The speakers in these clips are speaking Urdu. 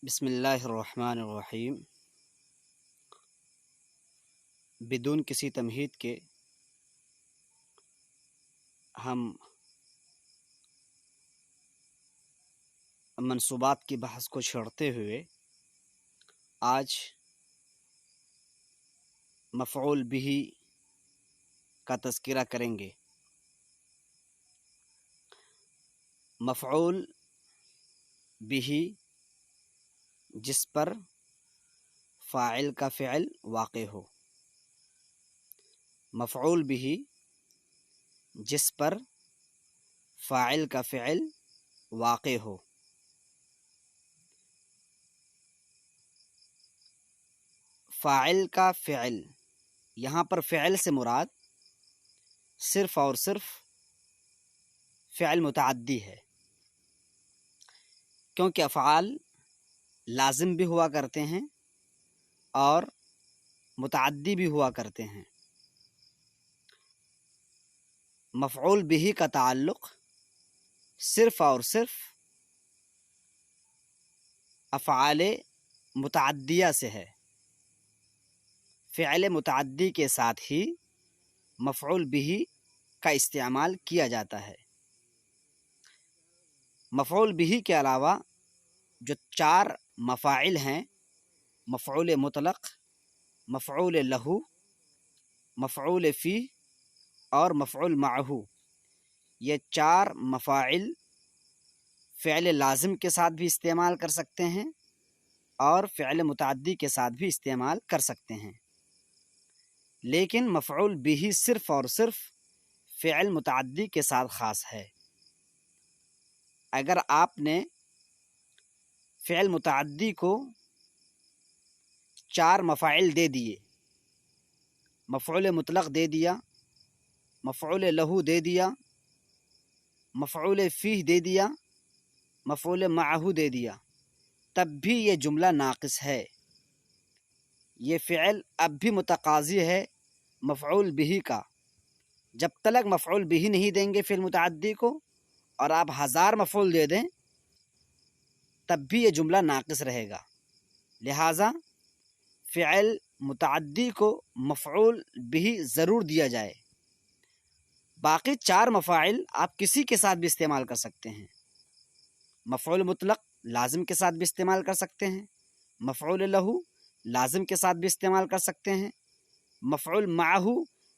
بسم اللہ الرحمن الرحیم۔ بدون کسی تمہید کے ہم منصوبات کی بحث کو چھیڑتے ہوئے آج مفعول بہ کا تذکرہ کریں گے۔ مفعول بہ جس پر فاعل کا فعل واقع ہو، مفعول بہ جس پر فاعل کا فعل واقع ہو۔ فاعل کا فعل، یہاں پر فعل سے مراد صرف اور صرف فعل متعدی ہے، کیونکہ افعال لازم بھی ہوا کرتے ہیں اور متعدی بھی ہوا کرتے ہیں۔ مفعول بہ کا تعلق صرف اور صرف افعال متعدیہ سے ہے۔ فعل متعدی کے ساتھ ہی مفعول بہ کا استعمال کیا جاتا ہے۔ مفعول بہ کے علاوہ جو 4 مفاعل ہیں، مفعول مطلق، مفعول لہ، مفعول فی اور مفعول معہ، یہ 4 مفاعل فعل لازم کے ساتھ بھی استعمال کر سکتے ہیں اور فعل متعدی کے ساتھ بھی استعمال کر سکتے ہیں، لیکن مفعول بہ صرف اور صرف فعل متعدی کے ساتھ خاص ہے۔ اگر آپ نے فعل متعدی کو 4 مفاعل دے دیے، مفعول مطلق دے دیا، مفعول لہ دے دیا، مفعول فیہ دے دیا، مفعول معہ دے دیا، تب بھی یہ جملہ ناقص ہے۔ یہ فعل اب بھی متقاضی ہے مفعول بہ کا۔ جب تک مفعول بہ نہیں دیں گے فعل متعدی کو اور آپ 1000 مفعول دے دیں تب بھی یہ جملہ ناقص رہے گا۔ لہٰذا فعل متعدی کو مفعول بہ ضرور دیا جائے۔ باقی 4 مفاعل آپ کسی کے ساتھ بھی استعمال کر سکتے ہیں۔ مفعول مطلق لازم کے ساتھ بھی استعمال کر سکتے ہیں، مفعول لہ لازم کے ساتھ بھی استعمال کر سکتے ہیں، مفعول معہ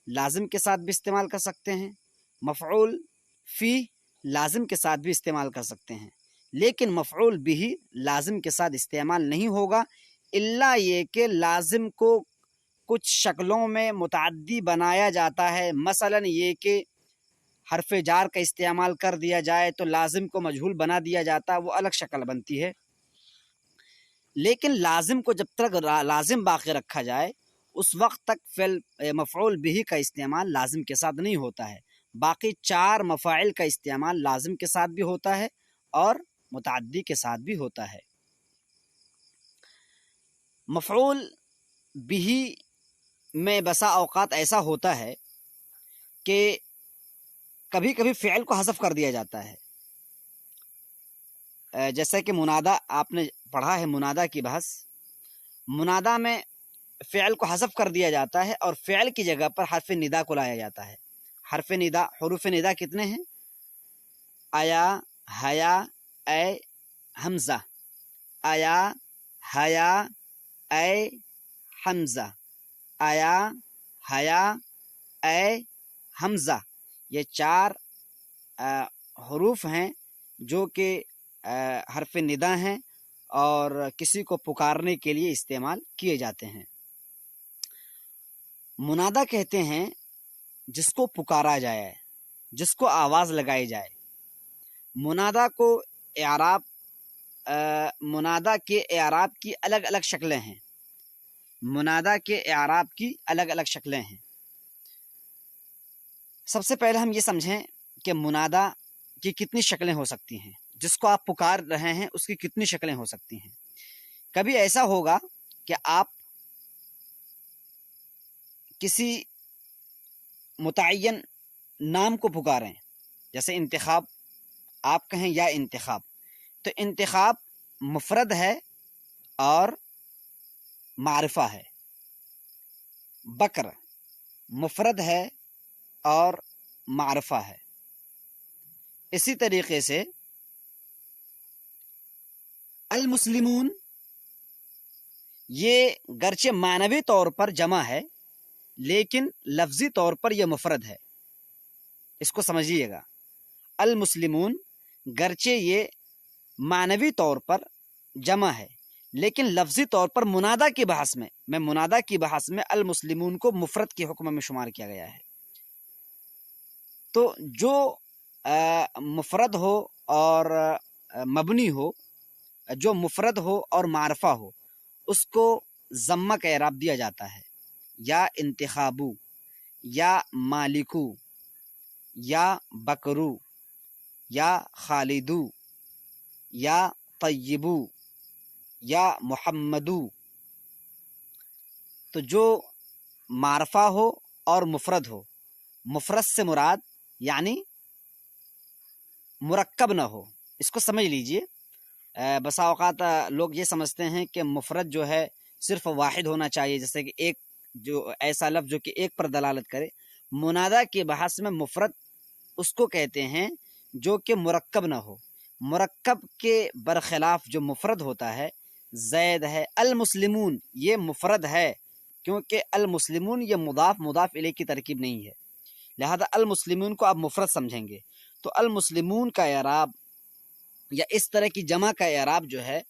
لازم کے ساتھ بھی استعمال کر سکتے ہیں، مفعول فی لازم کے ساتھ بھی استعمال کر سکتے ہیں، لیکن مفعول بہ لازم کے ساتھ استعمال نہیں ہوگا الا یہ کہ لازم کو کچھ شکلوں میں متعدی بنایا جاتا ہے۔ مثلا یہ کہ حرف جار کا استعمال کر دیا جائے تو لازم کو مجہول بنا دیا جاتا ہے، وہ الگ شکل بنتی ہے، لیکن لازم کو جب تک لازم باقی رکھا جائے اس وقت تک مفعول بہ کا استعمال لازم کے ساتھ نہیں ہوتا ہے۔ باقی 4 مفاعل کا استعمال لازم کے ساتھ بھی ہوتا ہے اور متعدی کے ساتھ بھی ہوتا ہے۔ مفعول بہ میں بسا اوقات ایسا ہوتا ہے کہ کبھی کبھی فعل کو حذف کر دیا جاتا ہے، جیسا کہ منادا آپ نے پڑھا ہے، منادا کی بحث۔ منادا میں فعل کو حذف کر دیا جاتا ہے اور فعل کی جگہ پر حرف ندا کو لایا جاتا ہے۔ حرف ندا، حروف ندا کتنے ہیں؟ ایا، حیا، اے، حمزہ، ایا، حیا، اے، حمزہ، ایا، حیا، اے، حمزہ، یہ 4 حروف ہیں جو کہ حرف ندا ہیں اور کسی کو پکارنے کے لیے استعمال کیے جاتے ہیں۔ منادا کہتے ہیں جس کو پکارا جائے، جس کو آواز لگائی جائے۔ منادا کو اعراب، منادا کے اعراب کی الگ الگ شکلیں ہیں۔ منادا کے اعراب کی الگ الگ شکلیں ہیں۔ سب سے پہلے ہم یہ سمجھیں کہ منادا کی کتنی شکلیں ہو سکتی ہیں، جس کو آپ پکار رہے ہیں اس کی کتنی شکلیں ہو سکتی ہیں۔ کبھی ایسا ہوگا کہ آپ کسی متعین نام کو پکاریں، جیسے انتخاب، آپ کہیں یا انتخاب، تو انتخاب مفرد ہے اور معرفہ ہے، بکر مفرد ہے اور معرفہ ہے۔ اسی طریقے سے المسلمون یہ گرچہ معنوی طور پر جمع ہے لیکن لفظی طور پر یہ مفرد ہے، اس کو سمجھیے گا۔ المسلمون گرچہ یہ معنوی طور پر جمع ہے لیکن لفظی طور پر منادہ کی بحث میں منادہ کی بحث میں المسلمون کو مفرد کے حکم میں شمار کیا گیا ہے۔ تو جو مفرد ہو اور مبنی ہو، جو مفرد ہو اور معرفہ ہو، اس کو ضمہ کا اعراب دیا جاتا ہے، یا انتخابو، یا مالکو، یا بکرو، یا خالدو، یا طیبو، یا محمدو۔ تو جو معرفہ ہو اور مفرد ہو، مفرد سے مراد یعنی مرکب نہ ہو، اس کو سمجھ لیجئے۔ بسا اوقات لوگ یہ سمجھتے ہیں کہ مفرد جو ہے صرف واحد ہونا چاہیے، جیسے کہ ایک جو ایسا لفظ جو کہ ایک پر دلالت کرے۔ منادہ کے بحث میں مفرد اس کو کہتے ہیں جو کہ مرکب نہ ہو۔ مرکب کے برخلاف جو مفرد ہوتا ہے، زید ہے، المسلمون یہ مفرد ہے، کیونکہ المسلمون یہ مضاف الیہ کی ترکیب نہیں ہے، لہذا المسلمون کو آپ مفرد سمجھیں گے۔ تو المسلمون کا اعراب یا اس طرح کی جمع کا اعراب جو ہے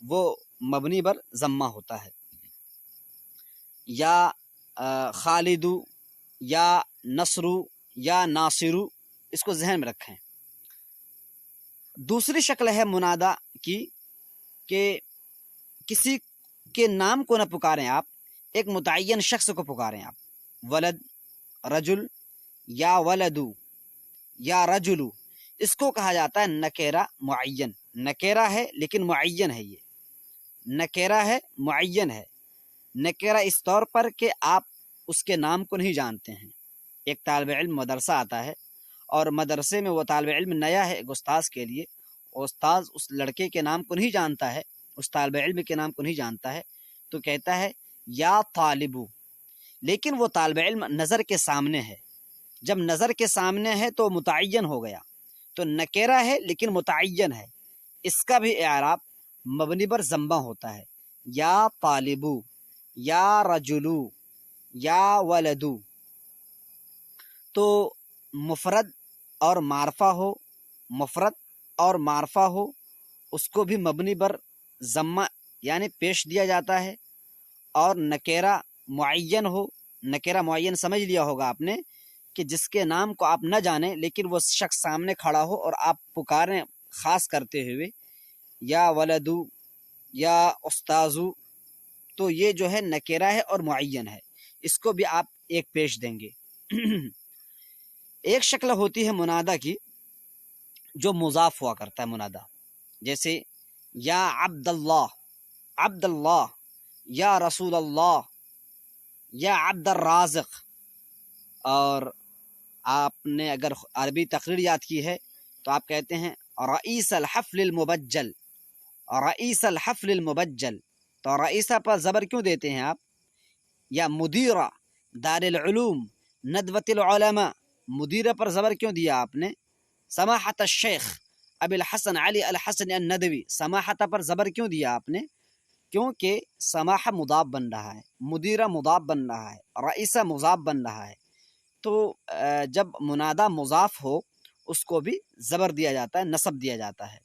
وہ مبنی بر ضمہ ہوتا ہے، یا خالدو، یا نصرو، یا ناصرو، اس کو ذہن میں رکھیں۔ دوسری شکل ہے منادہ کی کہ کسی کے نام کو نہ پکاریں آپ، ایک متعین شخص کو پکاریں آپ، ولد، رجل، یا ولدو، یا رجلو، اس کو کہا جاتا ہے نکیرہ معین۔ نکیرہ ہے لیکن معین ہے، یہ نکیرہ ہے، معین ہے۔ نکیرہ اس طور پر کہ آپ اس کے نام کو نہیں جانتے ہیں۔ ایک طالب علم مدرسہ آتا ہے اور مدرسے میں وہ طالب علم نیا ہے ایک استاذ کے لیے، استاذ اس لڑکے کے نام کو نہیں جانتا ہے، اس طالب علم کے نام کو نہیں جانتا ہے، تو کہتا ہے یا طالبو، لیکن وہ طالب علم نظر کے سامنے ہے۔ جب نظر کے سامنے ہے تو متعین ہو گیا، تو نکیرہ ہے لیکن متعین ہے، اس کا بھی اعراب مبنی پر ضمہ ہوتا ہے، یا طالبو، یا رجلو، یا ولدو۔ تو مفرد اور معرفہ ہو، مفرد اور معرفہ ہو، اس کو بھی مبنی بر ضمہ یعنی پیش دیا جاتا ہے، اور نکیرہ معین ہو، نکیرہ معین سمجھ لیا ہوگا آپ نے کہ جس کے نام کو آپ نہ جانیں لیکن وہ شخص سامنے کھڑا ہو اور آپ پکاریں خاص کرتے ہوئے، یا ولدو، یا استاذو، تو یہ جو ہے نکیرہ ہے اور معین ہے، اس کو بھی آپ ایک پیش دیں گے۔ ایک شکل ہوتی ہے منادہ کی جو مضاف ہوا کرتا ہے منادہ، جیسے یا عبد اللہ، عبد اللہ، یا رسول اللہ، یا عبد الرازق۔ اور آپ نے اگر عربی تقریر یاد کی ہے تو آپ کہتے ہیں رئیس الحفل المبجل، رئیس الحفل المبجل، تو رئیسہ پر زبر کیوں دیتے ہیں آپ؟ یا مدیرہ دار العلوم ندوۃ العلماء، مدیرہ پر زبر کیوں دیا آپ نے؟ سماحت الشیخ ابی الحسن علی الحسن الندوی، سماحت پر زبر کیوں دیا آپ نے؟ کیونکہ سماحہ مضاف بن رہا ہے، مدیرہ مضاف بن رہا ہے، رئیسہ مضاف بن رہا ہے، تو جب منادہ مضاف ہو اس کو بھی زبر دیا جاتا ہے، نصب دیا جاتا ہے۔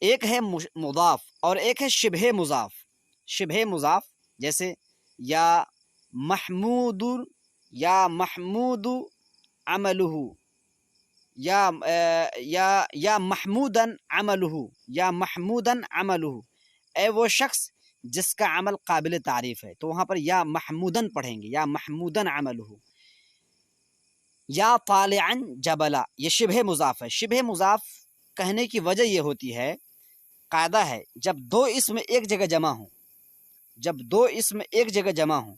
ایک ہے مضاف اور ایک ہے شبہ مضاف۔ شبہ مضاف جیسے یا محمود، یا محمود عملہ، یا محمودن عملہ، یا محمودن عملہ، اے وہ شخص جس کا عمل قابل تعریف ہے، تو وہاں پر یا محمودن پڑھیں گے، یا محمودن عملہ۔ یا طالعا جبلا، یہ شبہ مضاف ہے۔ شبہ مضاف کہنے کی وجہ یہ ہوتی ہے، قاعدہ ہے، جب دو اسم ایک جگہ جمع ہوں، جب دو اسم ایک جگہ جمع ہوں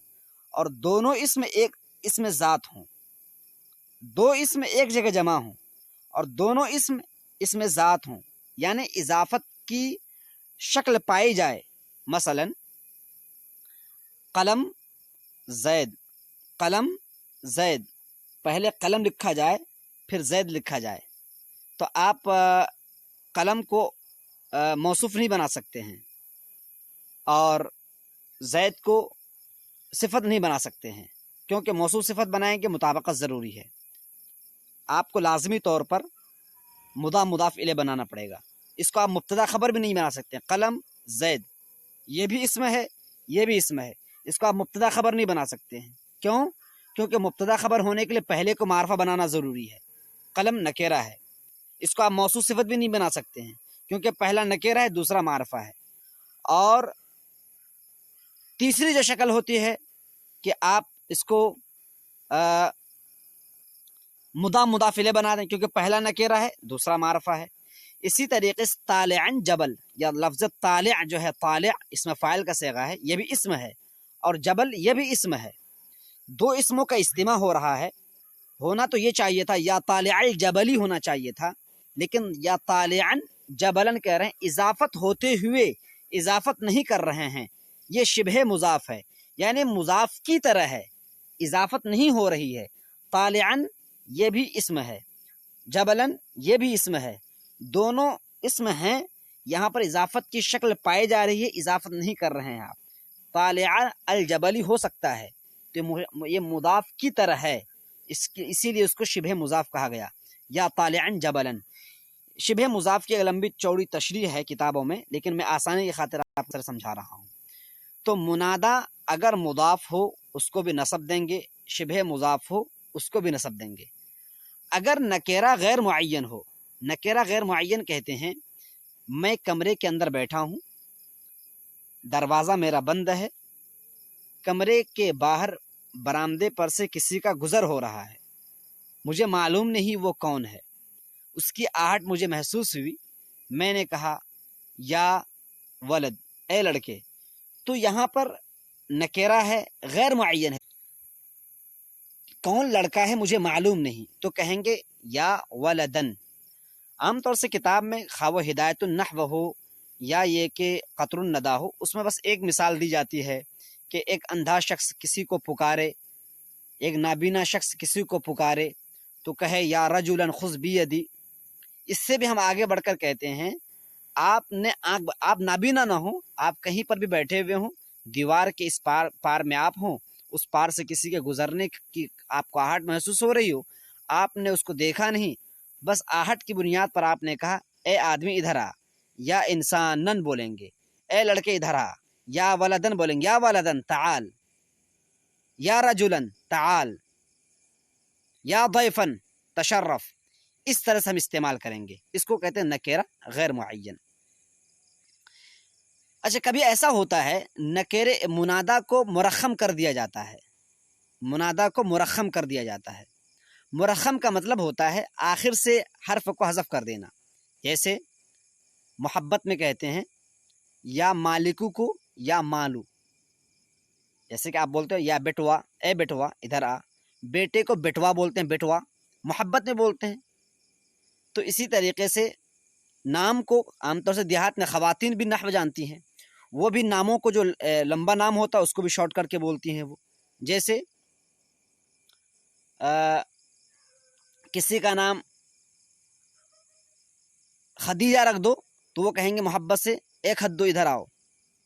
اور دونوں اسم ایک اسم ذات ہوں، دو اسم ایک جگہ جمع ہوں اور دونوں اسم ذات ہوں، یعنی اضافت کی شکل پائی جائے مثلا قلم زید، قلم زید، پہلے قلم لکھا جائے پھر زید لکھا جائے تو آپ قلم کو موصوف نہیں بنا سکتے ہیں اور زید کو صفت نہیں بنا سکتے ہیں، کیونکہ موصوف صفت بنائیں گے مطابقت ضروری ہے، آپ کو لازمی طور پر مضاف مضاف الیہ بنانا پڑے گا۔ اس کو آپ مبتدا خبر بھی نہیں بنا سکتے، قلم زید یہ بھی اسم ہے یہ بھی اسم ہے، اس کو آپ مبتدا خبر نہیں بنا سکتے ہیں، کیوں؟ کیونکہ مبتدا خبر ہونے کے لیے پہلے کو معرفہ بنانا ضروری ہے۔ قلم نکیرہ ہے، اس کو آپ موصوف صفت بھی نہیں بنا سکتے ہیں کیونکہ پہلا نکیرہ ہے دوسرا معرفہ ہے۔ اور تیسری جو شکل ہوتی ہے کہ آپ اس کو مضاف مضاف الیہ بنا دیں کیونکہ پہلا نکیرہ ہے دوسرا معرفہ ہے۔ اسی طریقے سے طالعا جبل، یا لفظ طالع جو ہے، طالع اسم فاعل کا صیغہ ہے، یہ بھی اسم ہے، اور جبل یہ بھی اسم ہے، دو اسموں کا اجتماع ہو رہا ہے۔ ہونا تو یہ چاہیے تھا یا طالع الجبلی ہونا چاہیے تھا، لیکن یا طالعا جبلن کہہ رہے ہیں، اضافت ہوتے ہوئے اضافت نہیں کر رہے ہیں، یہ شبہ مضاف ہے، یعنی مضاف کی طرح ہے، اضافت نہیں ہو رہی ہے۔ طالعا یہ بھی اسم ہے، جبلن یہ بھی اسم ہے، دونوں اسم ہیں، یہاں پر اضافت کی شکل پائی جا رہی ہے، اضافت نہیں کر رہے ہیں آپ۔ طالع الجبلی ہو سکتا ہے تو یہ مضاف کی طرح ہے، اسی لیے اس کو شبہ مضاف کہا گیا، یا طالعا جبلن۔ شبہ مضاف کی لمبی چوڑی تشریح ہے کتابوں میں، لیکن میں آسانی کی خاطر آپ کو سمجھا رہا ہوں۔ تو منادا اگر مضاف ہو اس کو بھی نصب دیں گے، شبہ مضاف ہو اس کو بھی نصب دیں گے۔ اگر نکیرہ غیر معین ہو، نکیرہ غیر معین کہتے ہیں میں کمرے کے اندر بیٹھا ہوں، دروازہ میرا بند ہے، کمرے کے باہر برآمدے پر سے کسی کا گزر ہو رہا ہے، مجھے معلوم نہیں وہ کون ہے، اس کی آہٹ مجھے محسوس ہوئی، میں نے کہا یا ولد، اے لڑکے۔ تو یہاں پر نکیرہ ہے غیر معین ہے، کون لڑکا ہے مجھے معلوم نہیں، تو کہیں گے یا ولدن۔ عام طور سے کتاب میں خواہ و ہدایت النحو ہو یا یہ کہ قطر الندى ہو، اس میں بس ایک مثال دی جاتی ہے کہ ایک اندھا شخص کسی کو پکارے، ایک نابینا شخص کسی کو پکارے تو کہے یا رجلا خذ بیدی۔ اس سے بھی ہم آگے بڑھ کر کہتے ہیں آپ نابینا نہ ہوں، آپ کہیں پر بھی بیٹھے ہوئے ہوں، دیوار کے اس پار میں آپ ہوں، اس پار سے کسی کے گزرنے کی آپ کو آہٹ محسوس ہو رہی ہو، آپ نے اس کو دیکھا نہیں، بس آہٹ کی بنیاد پر آپ نے کہا اے آدمی ادھر آ، یا انسانن بولیں گے، اے لڑکے ادھر آ، یا ولدن بولیں گے، یا ولدن تعال، یا رجلن تعال، یا ضیفن تشرف۔ اس طرح سے ہم استعمال کریں گے، اس کو کہتے ہیں نکیرہ غیر معین۔ اچھا کبھی ایسا ہوتا ہے نکیرے منادا کو مرخم کر دیا جاتا ہے، منادا کو مرخم کر دیا جاتا ہے۔ مرخم کا مطلب ہوتا ہے آخر سے حرف کو حذف کر دینا، جیسے محبت میں کہتے ہیں یا مالکو کو یا مالو، جیسے کہ آپ بولتے ہو یا بیٹوا، اے بیٹوا ادھر آ، بیٹے کو بیٹوا بولتے ہیں، بیٹوا محبت میں بولتے ہیں۔ تو اسی طریقے سے نام کو عام طور سے دیہات میں خواتین بھی نحو جانتی ہیں، وہ بھی ناموں کو جو لمبا نام ہوتا ہے اس کو بھی شارٹ کر کے بولتی ہیں وہ، جیسے کسی کا نام خدیجہ رکھ دو تو وہ کہیں گے محبت سے اے کھدو ادھر آؤ،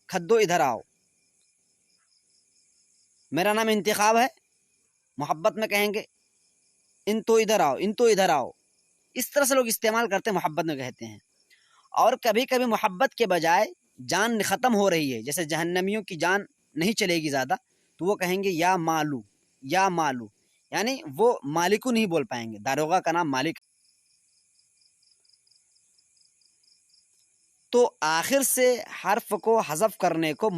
کھدو ادھر آؤ۔ میرا نام انتخاب ہے، محبت میں کہیں گے ان تو ادھر آؤ، ان تو ادھر آؤ۔ اس طرح سے لوگ استعمال کرتے ہیں، محبت میں کہتے ہیں۔ اور کبھی کبھی محبت کے بجائے جان ختم ہو رہی ہے، جیسے جہنمیوں کی جان نہیں چلے گی زیادہ، تو وہ کہیں گے یا مالو، یا مالو، یعنی وہ مالکو نہیں بول پائیں گے، داروغہ کا نام مالک۔ تو آخر سے حرف کو حذف کرنے کو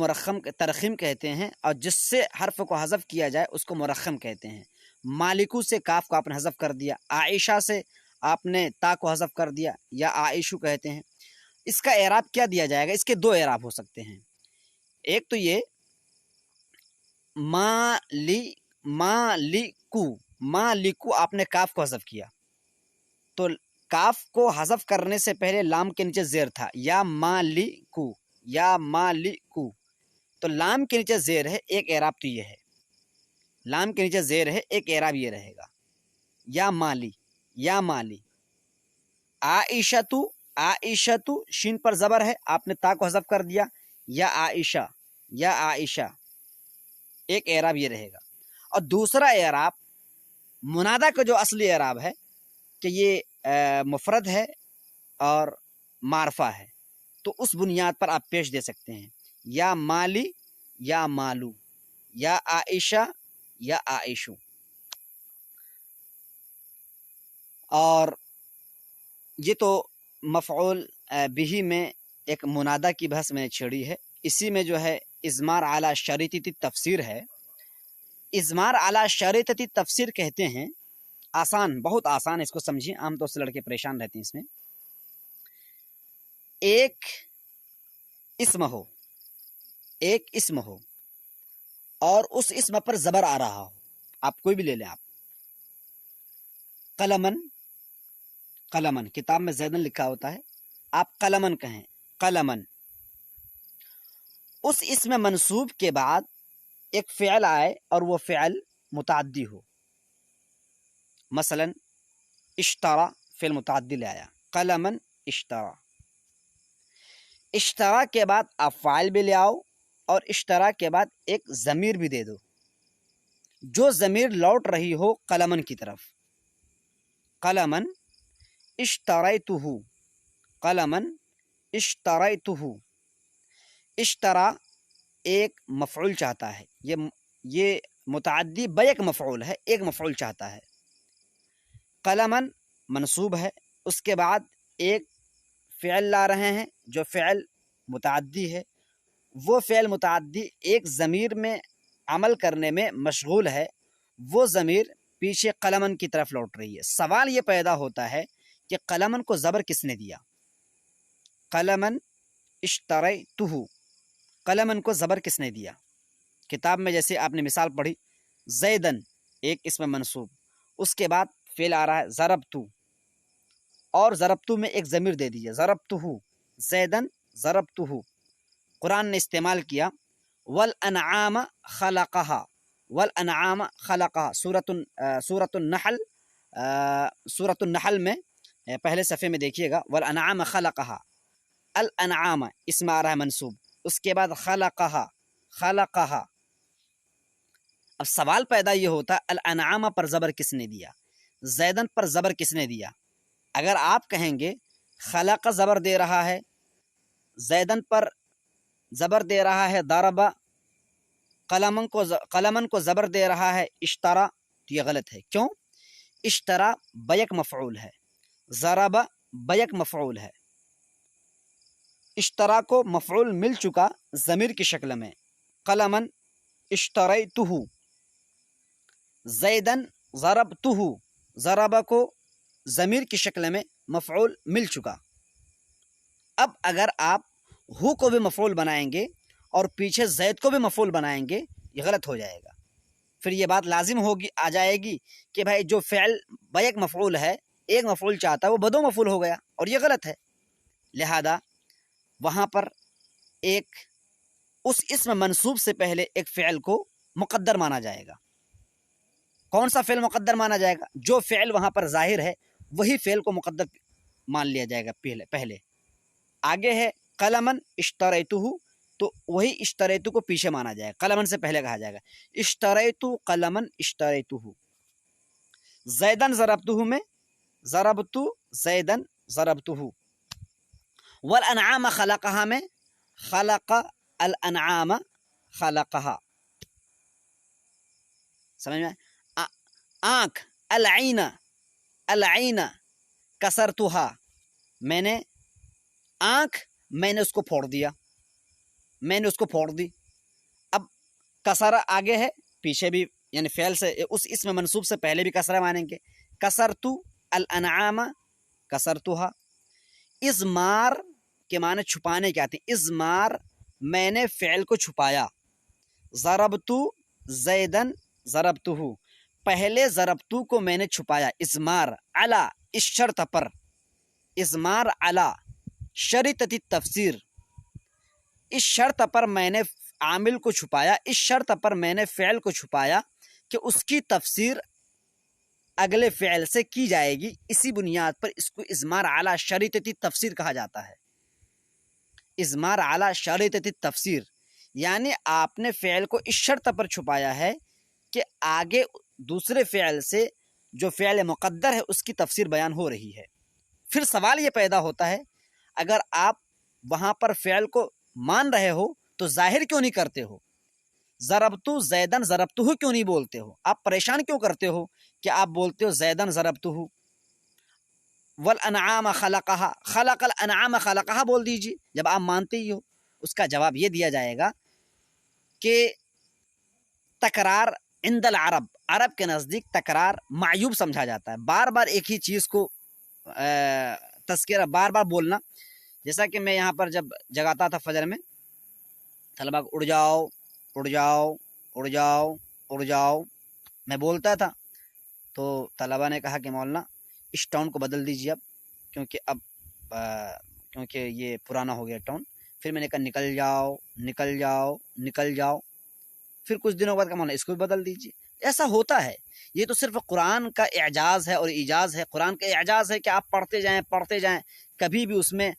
ترخیم کہتے ہیں، اور جس سے حرف کو حذف کیا جائے اس کو مرخم کہتے ہیں۔ مالکو سے کاف کو آپ نے حذف کر دیا، عائشہ سے آپ نے تا کو حذف کر دیا، یا عائشو کہتے ہیں۔ اس کا اعراب کیا دیا جائے گا؟ اس کے دو اعراب ہو سکتے ہیں، ایک تو یہ مالکو آپ نے کاف کو حذف کیا، تو کاف کو حذف کرنے سے پہلے لام کے نیچے زیر تھا، یا مالکو، یا مالکو، تو لام کے نیچے زیر ہے، ایک اعراب تو یہ ہے، لام کے نیچے زیر ہے، ایک اعراب یہ رہے گا، یا مالی، یا مالی۔ عائشتو، عائشتو شین پر زبر ہے، آپ نے تا کو حذف کر دیا، یا عائشہ، یا عائشہ، ایک اعراب یہ رہے گا۔ اور دوسرا اعراب منادا کا جو اصلی اعراب ہے کہ یہ مفرد ہے اور معرفہ ہے، تو اس بنیاد پر آپ پیش دے سکتے ہیں، یا مالی، یا مالو، یا عائشہ، یا عائشو۔ اور یہ تو مفعول بہ میں ایک منادا کی بحث میں نے چھیڑی ہے۔ اسی میں جو ہے اضمار علی شرطی تفسیر ہے۔ اضمار علی شرطی تفسیر کہتے ہیں، آسان، بہت آسان، اس کو سمجھیں، عام طور سے لڑکے پریشان رہتے ہیں اس میں۔ ایک اسم ہو، ایک اسم ہو اور اس اسم پر زبر آ رہا ہو، آپ کوئی بھی لے لیں، آپ قلمن، قلمن، کتاب میں زیدن لکھا ہوتا ہے، آپ قلمن کہیں، قلمن۔ اس اسم منصوب کے بعد ایک فعل آئے اور وہ فعل متعدی ہو، مثلا اشترا، فعل متعدی لے آیا، قلمن اشترا۔ اشترا کے بعد آپ فاعل بھی لے آؤ اور اشترا کے بعد ایک ضمیر بھی دے دو، جو ضمیر لوٹ رہی ہو قلمن کی طرف، قلمن اشتریتہ، قلمن اشتریتہ۔ اشترا ایک مفعول چاہتا ہے، یہ متعدی بیک مفعول ہے، ایک مفعول چاہتا ہے۔ قلمن منصوب ہے، اس کے بعد ایک فعل لا رہے ہیں جو فعل متعدی ہے، وہ فعل متعدی ایک ضمیر میں عمل کرنے میں مشغول ہے، وہ ضمیر پیچھے قلمن کی طرف لوٹ رہی ہے۔ سوال یہ پیدا ہوتا ہے کہ قلمن کو زبر کس نے دیا؟ قلمن اشتریتہ، قلمن کو زبر کس نے دیا؟ کتاب میں جیسے آپ نے مثال پڑھی، زیدن ایک اسم منصوب، اس کے بعد فعل آ رہا ہے ضربتو، اور ضربتو میں ایک ضمیر دے دیجیے، ضربتہ، زیدن ضربتہ۔ قرآن نے استعمال کیا والانعام خلقها، والانعام خلقها، سورۃ النحل، سورۃ النحل میں پہلے صفحے میں دیکھیے گا، والانعام خلقها، الانعام اسم آ رہا ہے منصوب، اس کے بعد خلقها، خلقها۔ اب سوال پیدا یہ ہوتا ہے الانعام پر زبر کس نے دیا، زیدن پر زبر کس نے دیا؟ اگر آپ کہیں گے خلق زبر دے رہا ہے، زیدن پر زبر دے رہا ہے ضرب، قلمن کو زبر دے رہا ہے اشترا، تو یہ غلط ہے۔ کیوں؟ اشترا بیک مفعول ہے، ضرب بیک مفعول ہے، اشترا کو مفعول مل چکا ضمیر کی شکل میں، قلمن اشتریتہ، زیدن ضربتہ، ضرب کو ضمیر کی شکل میں مفعول مل چکا۔ اب اگر آپ ہو کو بھی مفعول بنائیں گے اور پیچھے زید کو بھی مفعول بنائیں گے، یہ غلط ہو جائے گا۔ پھر یہ بات لازم ہوگی، آ جائے گی کہ بھائی جو فعل بیک مفعول ہے، ایک مفعول چاہتا ہے، وہ بدو مفعول ہو گیا، اور یہ غلط ہے۔ لہذا وہاں پر ایک اس اسم منصوب سے پہلے ایک فعل کو مقدر مانا جائے گا۔ کون سا فعل مقدر مانا جائے گا؟ جو فعل وہاں پر ظاہر ہے وہی فعل کو مقدر مان لیا جائے گا پہلے۔ آگے ہے قلمن اشتریتہ، تو وہی اشتریتو کو پیچھے مانا جائے گا، قلمن سے پہلے کہا جائے گا اشتریتو قلمن اشتریتہ۔ زیدن ضربتہ میں ضربتو زیدن ضربتہ۔ والانعام خلقها میں خلق الانعام خلقها۔ سمجھ میں؟ آنکھ، العین، العین کسرتها، میں نے آنکھ، میں نے اس کو پھوڑ دیا، میں نے اس کو پھوڑ دی۔ اب کسرہ آگے ہے، پیچھے بھی، یعنی فعل سے اس اسم منصوب سے پہلے بھی کسرہ مانیں گے، کسرتو الانعام کسرتها۔ اضمار کے معنی چھپانے کے آتے ہیں، اضمار میں نے فعل کو چھپایا، ضربتو زیدن ضربتہ، پہلے ضربتو کو میں نے چھپایا، اضمار علی، اس شرط پر، اضمار علی شرطتی تفسیر، اس شرط پر میں نے عامل کو چھپایا، اس شرط پر میں نے فعل کو چھپایا کہ اس کی تفسیر اگلے فعل سے کی جائے گی، اسی بنیاد پر اس کو اضمار علی شرطتی تفسیر کہا جاتا ہے۔ اضمار علی شرطتی تفسیر یعنی آپ نے فعل کو اس شرط پر چھپایا ہے کہ آگے دوسرے فعل سے جو فعل مقدر ہے اس کی تفسیر بیان ہو رہی ہے۔ پھر سوال یہ پیدا ہوتا ہے اگر آپ وہاں پر فعل کو مان رہے ہو تو ظاہر کیوں نہیں کرتے ہو؟ ضربتو زیدن ضربتہ کیوں نہیں بولتے ہو؟ آپ پریشان کیوں کرتے ہو کہ آپ بولتے ہو زیدن ضربتہ؟ والانعام خلقہا، خلق الانعام خلقہا بول دیجیے جب آپ مانتے ہی ہو۔ اس کا جواب یہ دیا جائے گا کہ تکرار عند العرب، عرب کے نزدیک تکرار معیوب سمجھا جاتا ہے، بار بار ایک ہی چیز کو تذکرہ بار بار بولنا۔ جیسا کہ میں یہاں پر جب جگاتا تھا فجر میں طلبہ کو اڑ جاؤ اڑ جاؤ اڑ جاؤ اڑ جاؤ میں بولتا تھا، تو طلبہ نے کہا کہ مولانا اس ٹون کو بدل دیجیے اب، کیونکہ یہ پرانا ہو گیا ٹون۔ پھر میں نے کہا نکل جاؤ نکل جاؤ نکل جاؤ، پھر کچھ دنوں بعد کہا مولانا اس کو بھی بدل دیجیے۔ ایسا ہوتا ہے، یہ تو صرف قرآن کا اعجاز ہے اور ایجاز ہے۔ قرآن کا اعجاز ہے کہ آپ پڑھتے جائیں، کبھی بھی اس میں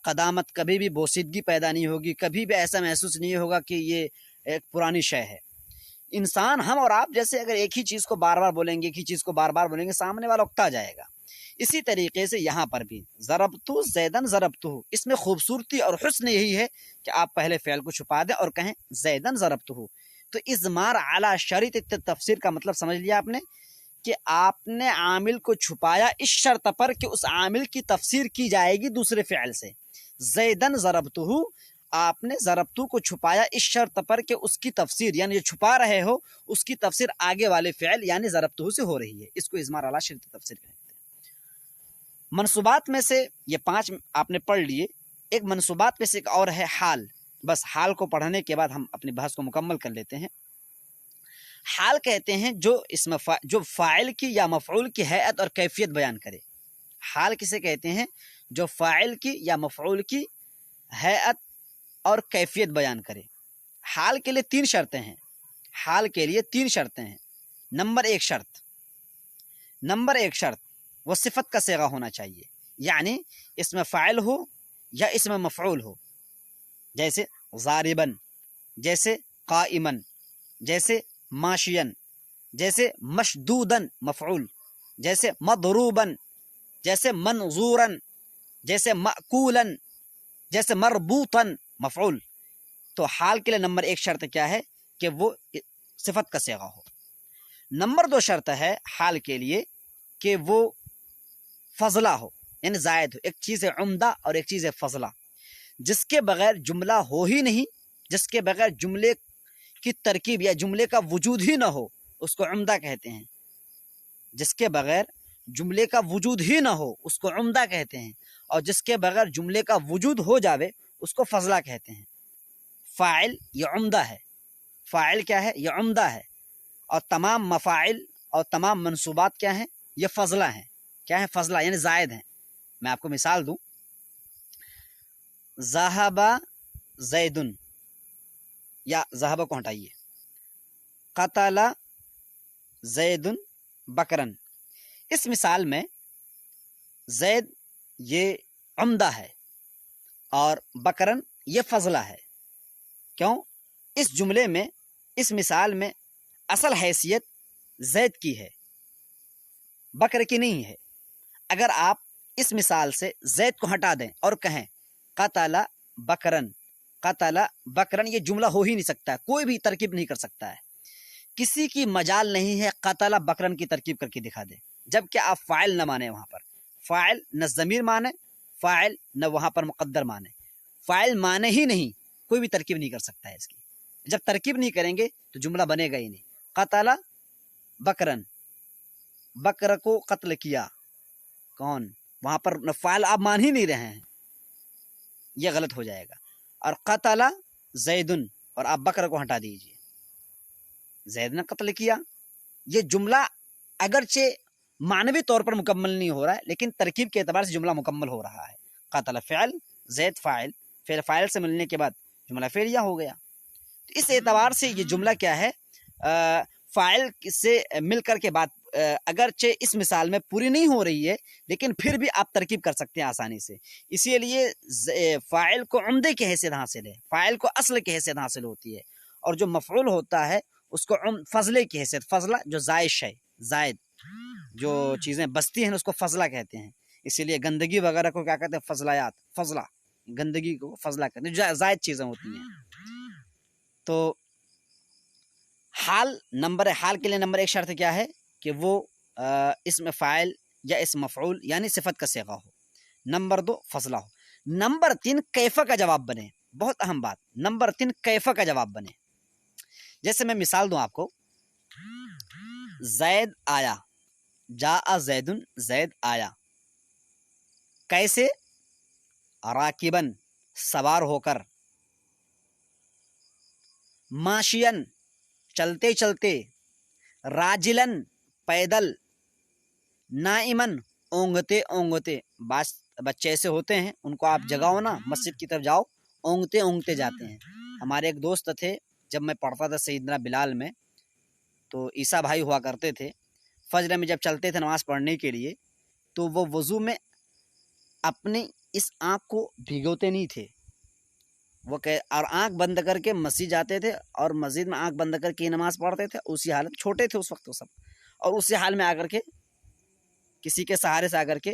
قدامت، کبھی بھی بوسیدگی پیدا نہیں ہوگی، کبھی بھی ایسا محسوس نہیں ہوگا کہ یہ ایک پرانی شے ہے۔ انسان ہم اور آپ جیسے اگر ایک ہی چیز کو بار بار بولیں گے، ایک ہی چیز کو بار بار بولیں گے، سامنے والا اکتا جائے گا۔ اسی طریقے سے یہاں پر بھی ضربتو زیدن ضربتہ، اس میں خوبصورتی اور حسن یہی ہے کہ آپ پہلے فعل کو چھپا دیں اور کہیں زیدن ضربتہ۔ تو اضمار علی شرط تفسیر کا مطلب سمجھ لیا آپ نے کہ آپ نے عامل کو چھپایا اس شرط پر کہ اس عامل کی تفسیر کی جائے گی دوسرے فعل سے۔ زیدن ضربتہ، آپ نے ضربتہ کو چھپایا اس شرط پر کہ اس کی تفسیر یعنی جو چھپا رہے ہو اس کی تفسیر آگے والے فعل یعنی ضربتہ سے ہو رہی ہے۔ اس کو اضمار علی شرط تفسیر کہتے ہیں۔ منصوبات میں سے یہ 5 آپ نے پڑھ لیے، ایک منصوبات میں سے ایک اور ہے حال۔ بس حال کو پڑھنے کے بعد ہم اپنی بحث کو مکمل کر لیتے ہیں۔ حال کہتے ہیں جو فاعل کی یا مفعول کی ہیئت اور کیفیت بیان کرے۔ حال کسے کہتے ہیں؟ جو فاعل کی یا مفعول کی ہیئت اور کیفیت بیان کرے۔ حال کے لیے 3 شرطیں ہیں۔ حال کے لیے 3 شرطیں ہیں۔ نمبر ایک شرط وہ صفت کا صیغہ ہونا چاہیے، یعنی اس میں فاعل ہو یا اس میں مفعول ہو، جیسے ضاربن، جیسے قائمن، جیسے ماشین، جیسے مشدودن مفعول، جیسے مضروبن، جیسے منظورن، جیسے مأکولن، جیسے مربوطن مفعول۔ تو حال کے لیے نمبر 1 شرط کیا ہے کہ وہ صفت کا صیغہ ہو۔ نمبر 2 شرط ہے حال کے لیے کہ وہ فضلہ ہو، یعنی زائد ہو۔ ایک چیز ہے عمدہ اور ایک چیز ہے فضلہ، جس کے بغیر جملہ ہو ہی نہیں، جس کے بغیر جملے کی ترکیب یا جملے کا وجود ہی نہ ہو اس کو عمدہ کہتے ہیں۔ جس کے بغیر جملے کا وجود ہی نہ ہو اس کو عمدہ کہتے ہیں، اور جس کے بغیر جملے کا وجود ہو جاوے اس کو فضلہ کہتے ہیں۔ فاعل یہ عمدہ ہے، فاعل کیا ہے؟ یہ عمدہ ہے، اور تمام مفاعل اور تمام منصوبات کیا ہیں؟ یہ فضلہ ہیں۔ کیا ہے؟ فضلہ یعنی زائد ہیں۔ میں آپ کو مثال دوں، ذہب زیدن، یا ذہب کو ہٹائیے، قتل زید بکرن۔ اس مثال میں زید یہ عمدہ ہے اور بکرن یہ فضلہ ہے۔ کیوں؟ اس جملے میں، اس مثال میں اصل حیثیت زید کی ہے، بکر کی نہیں ہے۔ اگر آپ اس مثال سے زید کو ہٹا دیں اور کہیں قتل بکرن، قتل بکرن، یہ جملہ ہو ہی نہیں سکتا ہے، کوئی بھی ترکیب نہیں کر سکتا ہے، کسی کی مجال نہیں ہے قتل بکرن کی ترکیب کر کے دکھا دے، جبکہ آپ فاعل نہ مانے، وہاں پر فاعل نہ ضمیر مانے، فاعل نہ وہاں پر مقدر مانے، فاعل مانے ہی نہیں، کوئی بھی ترکیب نہیں کر سکتا ہے اس کی۔ جب ترکیب نہیں کریں گے تو جملہ بنے گا ہی نہیں۔ قتل بکرن، بکر کو قتل کیا، کون؟ وہاں پر فاعل آپ مان ہی نہیں رہے ہیں، یہ غلط ہو جائے گا۔ اور قتل زیدن، اور آپ بکر کو ہٹا دیجئے، زید نے قتل کیا، یہ جملہ اگرچہ معنوی طور پر مکمل نہیں ہو رہا ہے لیکن ترکیب کے اعتبار سے جملہ مکمل ہو رہا ہے۔ قتل فعل، زید فاعل، فعل فاعل سے ملنے کے بعد جملہ فعلیہ ہو گیا۔ تو اس اعتبار سے یہ جملہ کیا ہے، فاعل سے مل کر کے بات اگرچہ اس مثال میں پوری نہیں ہو رہی ہے لیکن پھر بھی آپ ترکیب کر سکتے ہیں آسانی سے۔ اسی لیے فاعل کو عمدے کی حیثیت حاصل ہے، فاعل کو اصل کی حیثیت حاصل ہوتی ہے، اور جو مفعول ہوتا ہے اس کو فضلے کی حیثیت، فضلہ جو زائش ہے، زائد جو چیزیں بستی ہیں اس کو فضلہ کہتے ہیں۔ اسی لیے گندگی وغیرہ کو کیا کہتے ہیں، فضلایات، فضلہ، گندگی کو فضلہ کہتے ہیں، جو زائد چیزیں ہوتی ہیں۔ تو حال کے لیے نمبر 1 شرط کیا ہے کہ وہ اسم فاعل یا اسم مفعول یعنی صفت کا صیغہ ہو۔ نمبر 2 فضلہ ہو۔ نمبر 3 کیفہ کا جواب بنے، بہت اہم بات، نمبر 3 کیفہ کا جواب بنے۔ جیسے میں مثال دوں آپ کو، زید آیا، جاء زید، زید آیا، کیسے، راکبن سوار ہو کر، ماشین چلتے چلتے، راجلن پیدل، نائمن اونگتے اونگتے۔ بچے ایسے ہوتے ہیں ان کو آپ جگاؤ نا، مسجد کی طرف جاؤ، اونگتے اونگتے جاتے ہیں۔ ہمارے ایک دوست تھے، جب میں پڑھتا تھا سیدنا بلال میں، تو عیسیٰ بھائی ہوا کرتے تھے، فجر میں جب چلتے تھے نماز پڑھنے کے لیے تو وہ وضو میں اپنی اس آنکھ کو بھگوتے نہیں تھے، وہ اور آنکھ بند کر کے مسجد جاتے تھے اور مسجد میں آنکھ بند کر کے نماز پڑھتے تھے، اسی حالت، چھوٹے تھے اس وقت وہ سب، اور اسی حال میں آ کر کے کسی کے سہارے سے آ کر کے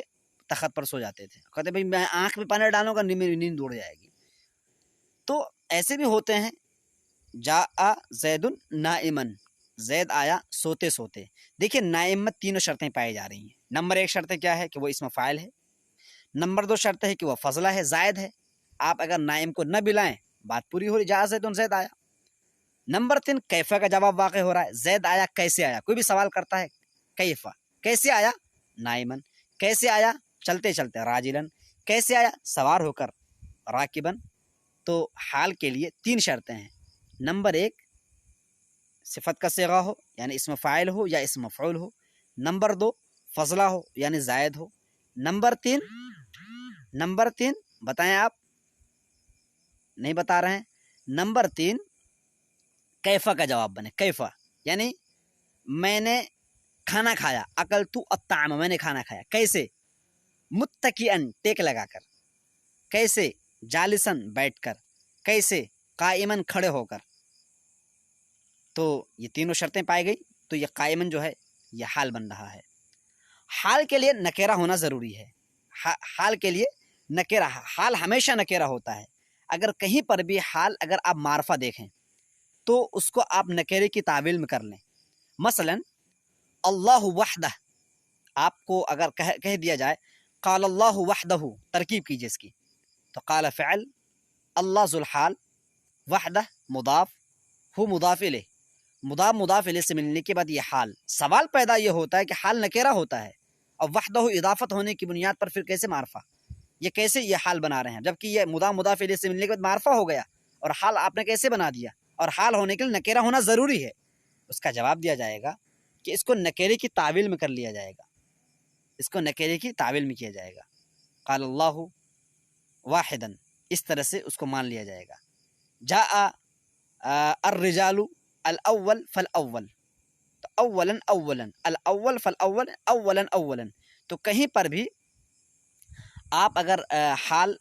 تخت پر سو جاتے تھے، کہتے بھائی میں آنکھ میں پانی ڈالوں گا میری نیند اڑ جائے گی۔ تو ایسے بھی ہوتے ہیں، جاء زید نائمن، زید آیا سوتے سوتے۔ دیکھیں نائم میں تینوں شرطیں پائی جا رہی ہیں۔ نمبر 1 شرط کیا ہے کہ وہ اسم فاعل ہے، نمبر 2 شرط ہے کہ وہ فضلہ ہے، زائد ہے، آپ اگر نائم کو نہ بلائیں بات پوری ہو رہی، جاء زید، زید آیا۔ نمبر 3 کیفہ کا جواب واقع ہو رہا ہے، زید آیا کیسے آیا، کوئی بھی سوال کرتا ہے کیفہ، کیسے آیا، نائمن، کیسے آیا، چلتے چلتے، راجلن، کیسے آیا، سوار ہو کر، راکبن۔ تو حال کے لیے 3 شرطیں ہیں، نمبر 1 صفت کا صیغہ ہو یعنی اسم فاعل ہو یا اسم مفعول ہو، نمبر 2 فضلہ ہو یعنی زائد ہو، نمبر 3 بتائیں، آپ نہیں بتا رہے ہیں، نمبر 3 کیفہ کا جواب بنے، کیفہ یعنی میں نے کھانا کھایا، اکلت الطعام، میں نے کھانا کھایا، کیسے، متکئن ٹیک لگا کر، کیسے، جالسن بیٹھ کر، کیسے، قائمن کھڑے ہو کر۔ تو یہ تینوں شرطیں پائی گئی، تو یہ قائمن جو ہے یہ حال بن رہا ہے۔ حال کے لیے نکیرہ ہونا ضروری ہے، حال کے لیے نکیرہ، حال ہمیشہ نکیرہ ہوتا ہے۔ اگر کہیں پر بھی حال اگر آپ معرفہ دیکھیں تو اس کو آپ نکیرے کی تعویل میں کر لیں۔ مثلا اللہ وحدہ، آپ کو اگر کہہ دیا جائے قال اللہ وحدہ، ترکیب کیجیے اس کی، تو قال فعل، اللہ ذو الحال، وحدہ مضاف، ہو مضاف الیہ، مضاف الیہ سے ملنے کے بعد یہ حال، سوال پیدا یہ ہوتا ہے کہ حال نکیرہ ہوتا ہے اور وحدہ اضافت ہونے کی بنیاد پر پھر کیسے معرفہ، یہ کیسے یہ حال بنا رہے ہیں، جبکہ یہ مضاف الیہ سے ملنے کے بعد معرفہ ہو گیا اور حال آپ نے کیسے بنا دیا، اور حال ہونے کے لیے نکیرہ ہونا ضروری ہے۔ اس کا جواب دیا جائے گا کہ اس کو نکیرے کی تعویل میں کر لیا جائے گا، اس کو نکیرے کی تعویل میں کیا جائے گا، قال اللہ واحدا، اس طرح سے اس کو مان لیا جائے گا۔ جاء الرجال الاول فالاول، تو اولا اولا، الاول فالاول، اولا اولا، تو کہیں پر بھی آپ اگر حال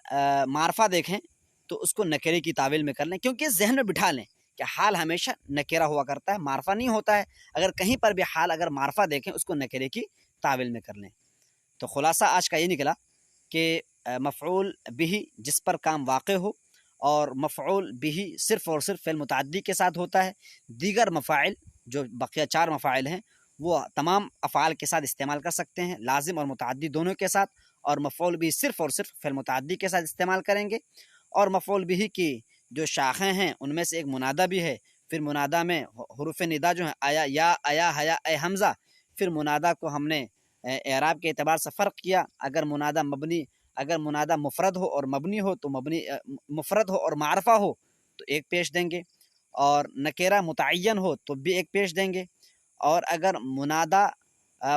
معرفہ دیکھیں تو اس کو نکرے کی تعویل میں کر لیں، کیونکہ ذہن میں بٹھا لیں کہ حال ہمیشہ نکرہ ہوا کرتا ہے، معرفہ نہیں ہوتا ہے۔ اگر کہیں پر بھی حال اگر معرفہ دیکھیں اس کو نکرے کی تعویل میں کر لیں۔ تو خلاصہ آج کا یہ نکلا کہ مفعول بھی جس پر کام واقع ہو، اور مفعول بھی صرف اور صرف فعل متعدی کے ساتھ ہوتا ہے، دیگر مفاعل جو بقیہ 4 مفاعل ہیں وہ تمام افعال کے ساتھ استعمال کر سکتے ہیں، لازم اور متعدی دونوں کے ساتھ، اور مفعول بھی صرف اور صرف فعل متعدی کے ساتھ استعمال کریں گے۔ اور مفعول بھی کی جو شاخیں ہیں ان میں سے ایک منادہ بھی ہے، پھر منادہ میں حروف ندا جو ہیں آیا، یا، آیا، حیا، اے حمزہ، پھر منادہ کو ہم نے اعراب کے اعتبار سے فرق کیا، اگر منادہ مفرد ہو اور مبنی ہو تو مفرد ہو اور معرفہ ہو تو ایک پیش دیں گے، اور نکیرہ متعین ہو تو بھی ایک پیش دیں گے، اور اگر منادہ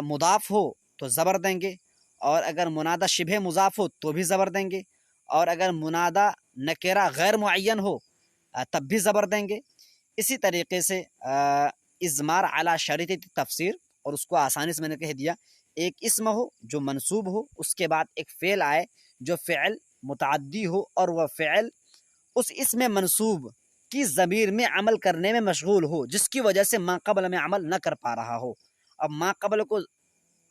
مضاف ہو تو زبر دیں گے، اور اگر منادہ شبہ مضاف ہو تو بھی زبر دیں گے، اور اگر منادہ نکیرہ غیر معین ہو تب بھی زبر دیں گے۔ اسی طریقے سے اضمار علی شرط تفسیر، اور اس کو آسانی سے میں نے کہہ دیا، ایک اسم ہو جو منصوب ہو، اس کے بعد ایک فعل آئے جو فعل متعدی ہو، اور وہ فعل اس اسم منصوب کی ضمیر میں عمل کرنے میں مشغول ہو، جس کی وجہ سے ما قبل میں عمل نہ کر پا رہا ہو۔ اب ما قبل کو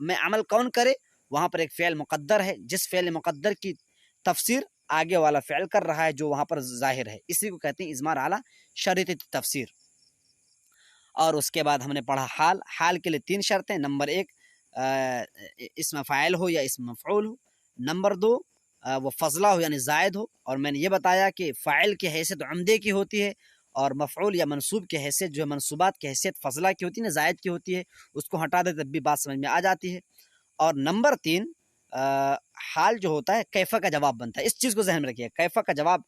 میں عمل کون کرے؟ وہاں پر ایک فعل مقدر ہے، جس فعل مقدر کی تفسیر آگے والا فعل کر رہا ہے جو وہاں پر ظاہر ہے، اسی کو کہتے ہیں اضمار اعلی شرط تفسیر۔ اور اس کے بعد ہم نے پڑھا حال۔ حال کے لیے 3 شرطیں، نمبر 1 اسم فاعل ہو یا اسم مفعول ہو، نمبر 2 وہ فضلہ ہو یعنی زائد ہو، اور میں نے یہ بتایا کہ فاعل کی حیثیت عمدے کی ہوتی ہے، اور مفعول یا منصوب کی حیثیت جو ہے منصوبات کی حیثیت فضلہ کی ہوتی ہے نا، زائد کی ہوتی ہے، اس کو ہٹا دے تب بھی بات سمجھ میں آ جاتی ہے۔ اور نمبر 3 حال جو ہوتا ہے کیفہ کا جواب بنتا ہے، اس چیز کو ذہن میں رکھیے، کیفہ کا جواب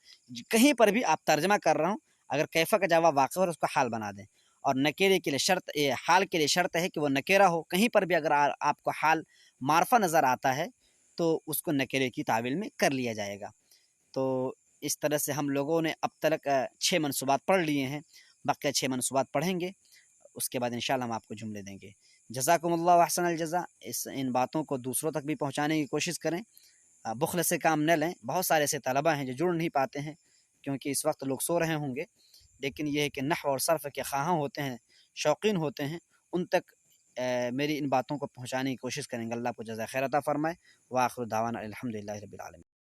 کہیں پر بھی آپ ترجمہ کر رہا ہوں، اگر کیفہ کا جواب واقع ہو اس کو حال بنا دیں۔ اور نکیرے کے لیے شرط، حال کے لیے شرط ہے کہ وہ نکیرہ ہو، کہیں پر بھی اگر آپ کو حال معرفہ نظر آتا ہے تو اس کو نکیرے کی تعویل میں کر لیا جائے گا۔ تو اس طرح سے ہم لوگوں نے اب تک 6 منصوبات پڑھ لیے ہیں، بقیہ 6 منصوبات پڑھیں گے، اس کے بعد انشاءاللہ ہم آپ کو جملے دیں گے۔ جزاکم اللہ احسن الجزا۔ ان باتوں کو دوسروں تک بھی پہنچانے کی کوشش کریں، بخل سے کام نہ لیں۔ بہت سارے ایسے طلبہ ہیں جو جڑ نہیں پاتے ہیں کیونکہ اس وقت لوگ سو رہے ہوں گے، لیکن یہ ہے کہ نحو اور صرف کے خواہاں ہوتے ہیں، شوقین ہوتے ہیں، ان تک میری ان باتوں کو پہنچانے کی کوشش کریں گے۔ اللہ کو جزائے خیر عطا فرمائے۔ وآخر دعوانا الحمدللہ رب العالمین۔